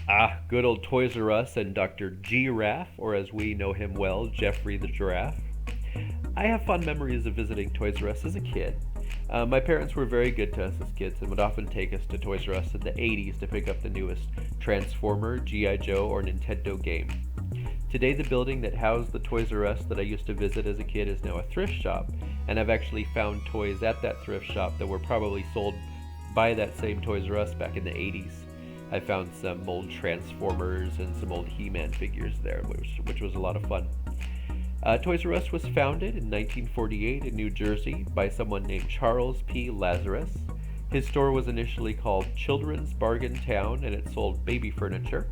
Ah, good old Toys R Us and Dr. Giraffe, or as we know him well, Jeffrey the Giraffe. I have fond memories of visiting Toys R Us as a kid. My parents were very good to us as kids and would often take us to Toys R Us in the 80s to pick up the newest Transformer, G.I. Joe, or Nintendo game. Today, the building that housed the Toys R Us that I used to visit as a kid is now a thrift shop, and I've actually found toys at that thrift shop that were probably sold by that same Toys R Us back in the 80s. I found some old Transformers and some old He-Man figures there, which was a lot of fun. Toys R Us was founded in 1948 in New Jersey by someone named Charles P. Lazarus. His store was initially called Children's Bargain Town and it sold baby furniture.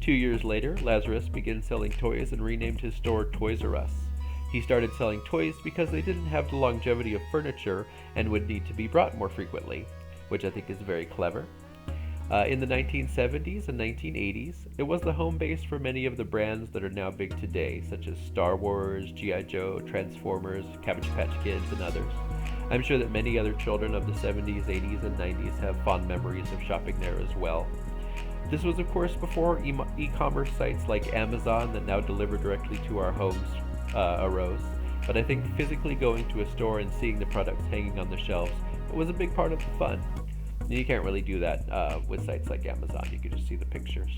2 years later, Lazarus began selling toys and renamed his store Toys R Us. He started selling toys because they didn't have the longevity of furniture and would need to be brought more frequently, which I think is very clever. In the 1970s and 1980s, it was the home base for many of the brands that are now big today, such as Star Wars, G.I. Joe, Transformers, Cabbage Patch Kids, and others. I'm sure that many other children of the 70s, 80s, and 90s have fond memories of shopping there as well. This was, of course, before e-commerce sites like Amazon that now deliver directly to our homes arose, but I think physically going to a store and seeing the products hanging on the shelves was a big part of the fun. You can't really do that with sites like Amazon. You can just see the pictures.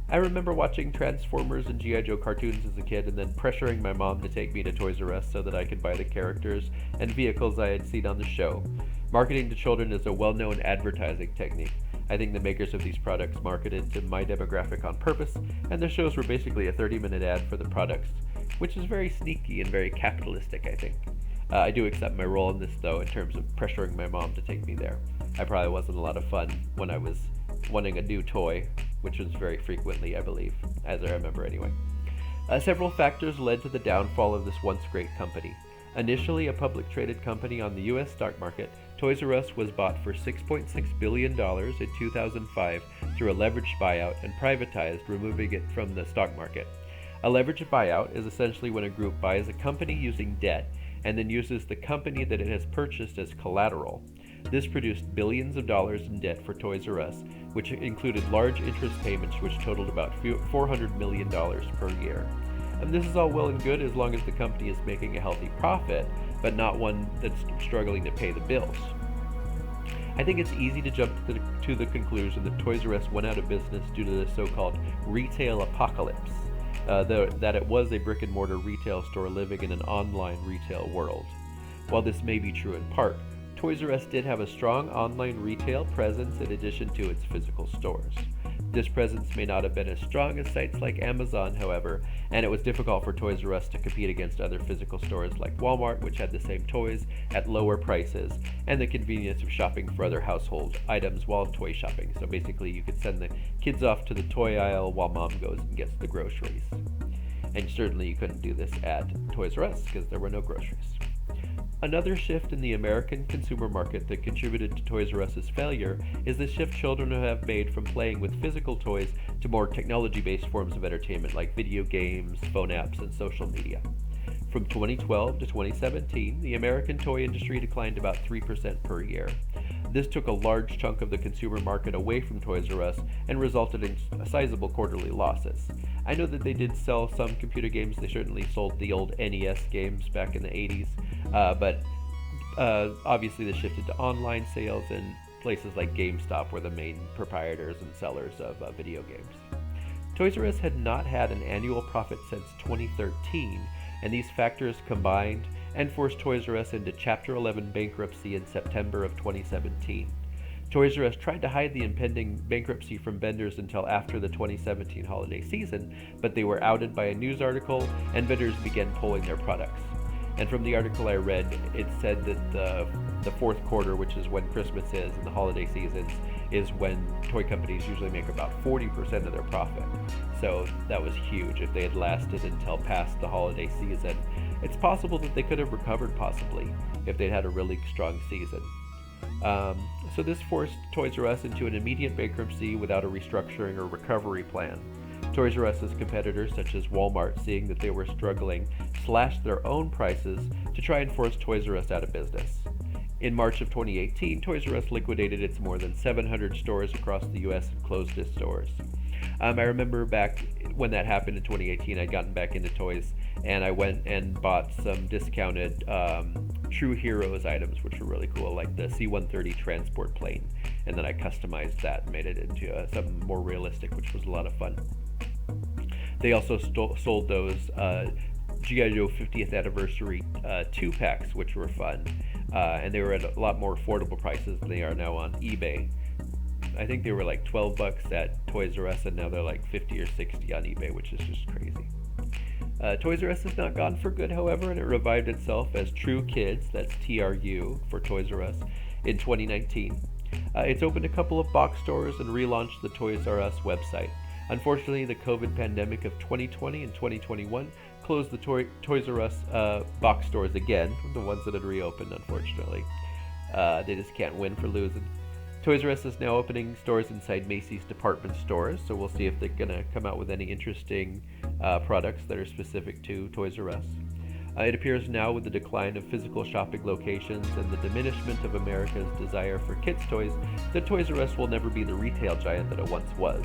I remember watching Transformers and G.I. Joe cartoons as a kid and then pressuring my mom to take me to Toys R Us so that I could buy the characters and vehicles I had seen on the show. Marketing to children is a well-known advertising technique. I think the makers of these products marketed to my demographic on purpose, and the shows were basically a 30-minute ad for the products, which is very sneaky and very capitalistic, I think. I do accept my role in this, though, in terms of pressuring my mom to take me there. I probably wasn't a lot of fun when I was wanting a new toy, which was very frequently, I believe, as I remember anyway. Several factors led to the downfall of this once great company. Initially a public traded company on the U.S. stock market, Toys R Us was bought for $6.6 billion in 2005 through a leveraged buyout and privatized, removing it from the stock market. A leveraged buyout is essentially when a group buys a company using debt and then uses the company that it has purchased as collateral. This produced billions of dollars in debt for Toys R Us, which included large interest payments which totaled about $400 million per year. And this is all well and good as long as the company is making a healthy profit, but not one that's struggling to pay the bills. I think it's easy to jump to the conclusion that Toys R Us went out of business due to the so-called retail apocalypse. That it was a brick and mortar retail store living in an online retail world. While this may be true in part, Toys R Us did have a strong online retail presence in addition to its physical stores. This presence may not have been as strong as sites like Amazon, however, and it was difficult for Toys R Us to compete against other physical stores like Walmart, which had the same toys at lower prices, and the convenience of shopping for other household items while toy shopping. So basically, you could send the kids off to the toy aisle while mom goes and gets the groceries. And certainly you couldn't do this at Toys R Us because there were no groceries. Another shift in the American consumer market that contributed to Toys R Us's failure is the shift children have made from playing with physical toys to more technology-based forms of entertainment like video games, phone apps, and social media. From 2012 to 2017, the American toy industry declined about 3% per year. This took a large chunk of the consumer market away from Toys R Us and resulted in sizable quarterly losses. I know that they did sell some computer games. They certainly sold the old NES games back in the 80s, but obviously they shifted to online sales, and places like GameStop were the main proprietors and sellers of video games. Toys R Us had not had an annual profit since 2013, and these factors combined and forced Toys R Us into Chapter 11 bankruptcy in September of 2017. Toys R Us tried to hide the impending bankruptcy from vendors until after the 2017 holiday season, but they were outed by a news article and vendors began pulling their products. And from the article I read, it said that the fourth quarter, which is when Christmas is and the holiday seasons, is when toy companies usually make about 40% of their profit. So that was huge. If they had lasted until past the holiday season, it's possible that they could have recovered possibly if they'd had a really strong season. So this forced Toys R Us into an immediate bankruptcy without a restructuring or recovery plan. Toys R Us's competitors, such as Walmart, seeing that they were struggling, slashed their own prices to try and force Toys R Us out of business. In March of 2018, Toys R Us liquidated its more than 700 stores across the US and closed its doors. I remember back when that happened in 2018, I'd gotten back into toys and I went and bought some discounted True Heroes items, which were really cool, like the C-130 transport plane. And then I customized that and made it into something more realistic, which was a lot of fun. They also sold those G.I. Joe 50th Anniversary 2-packs, which were fun. And they were at a lot more affordable prices than they are now on eBay. I think they were like $12 at Toys R Us, and now they're like 50 or 60 on eBay, which is just crazy. Toys R Us is not gone for good, however, and it revived itself as True Kids, that's TRU for Toys R Us, in 2019. It's opened a couple of box stores and relaunched the Toys R Us website. Unfortunately, the COVID pandemic of 2020 and 2021 closed the Toys R Us box stores again, the ones that had reopened, unfortunately. They just can't win for losing. Toys R Us is now opening stores inside Macy's department stores, so we'll see if they're going to come out with any interesting products that are specific to Toys R Us. It appears now, with the decline of physical shopping locations and the diminishment of America's desire for kids' toys, that Toys R Us will never be the retail giant that it once was.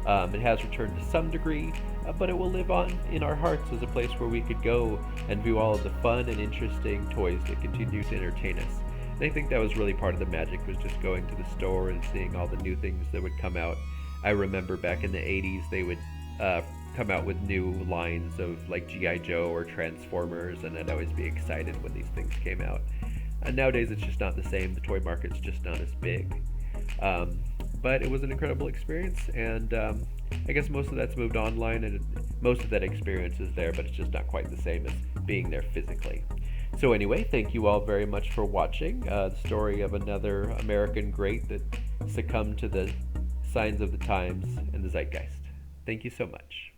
It has returned to some degree, but it will live on in our hearts as a place where we could go and view all of the fun and interesting toys that continue to entertain us. And I think that was really part of the magic, was just going to the store and seeing all the new things that would come out. I remember back in the 80s they would come out with new lines of like G.I. Joe or Transformers, and I'd always be excited when these things came out. And nowadays it's just not the same. The toy market's just not as big. But it was an incredible experience, and I guess most of that's moved online, and most of that experience is there, but it's just not quite the same as being there physically. So anyway, thank you all very much for watching the story of another American great that succumbed to the signs of the times and the zeitgeist. Thank you so much.